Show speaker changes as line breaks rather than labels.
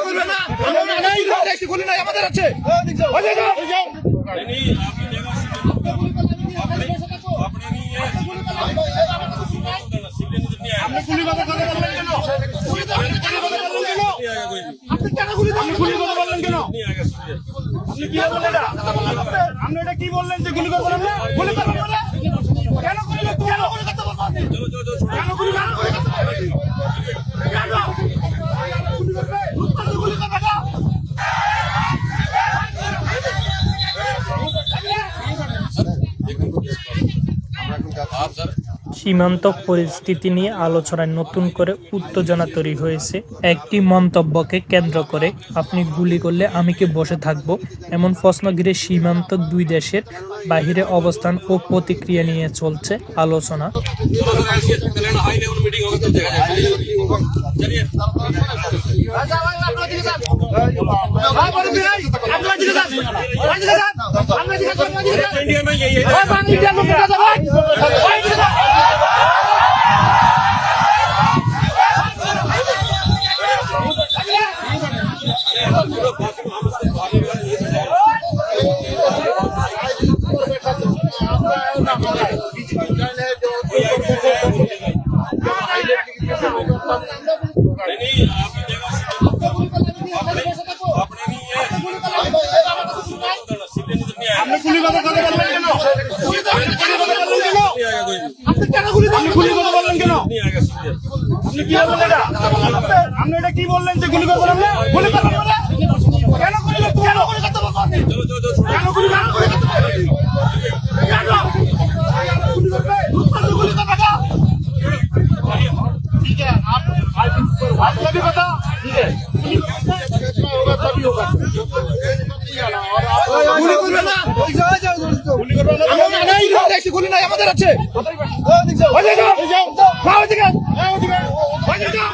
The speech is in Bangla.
করবে না, গুলি নাই আমাদের আছে। কি বললেন যে গুলি করবেন না? গুলি করবেন না কেন? গুলি কেন গুলি করতে পারবেন? কেন গুলি না করে করতে পারবেন? কেন গুলি করবে? গুলি করবে না।
সীমান্ত পরিস্থিতি নিয়ে আলোচনায় নতুন করে উত্তেজনা তৈরি হয়েছে। একটি মন্তব্যকে কেন্দ্র করে আপনি গুলি করলে আমি কি বসে থাকবো, এমন প্রশ্ন ঘিরে সীমান্ত দুই দেশের বাহিরে অবস্থান ও প্রতিক্রিয়া নিয়ে চলছে আলোচনা।
কি বললেন যে গুলি করবেন না? গুলি করবেন না কেন? গুলি কেন গুলি করতে পারবেন? কেন গুলি না করে করতে পারবেন? কেন গুলি করবে? গুলি করবে না। ठीक है, आपका भी बता। ठीक है, होगा तभी होगा। गुली করবে না, গুলি করবে না। আমরা নাই দেখছি গুলি নাই আমাদের আছে। ওদিকে যাও, ওদিকে যাও, ওদিকে যাও, ওদিকে যাও।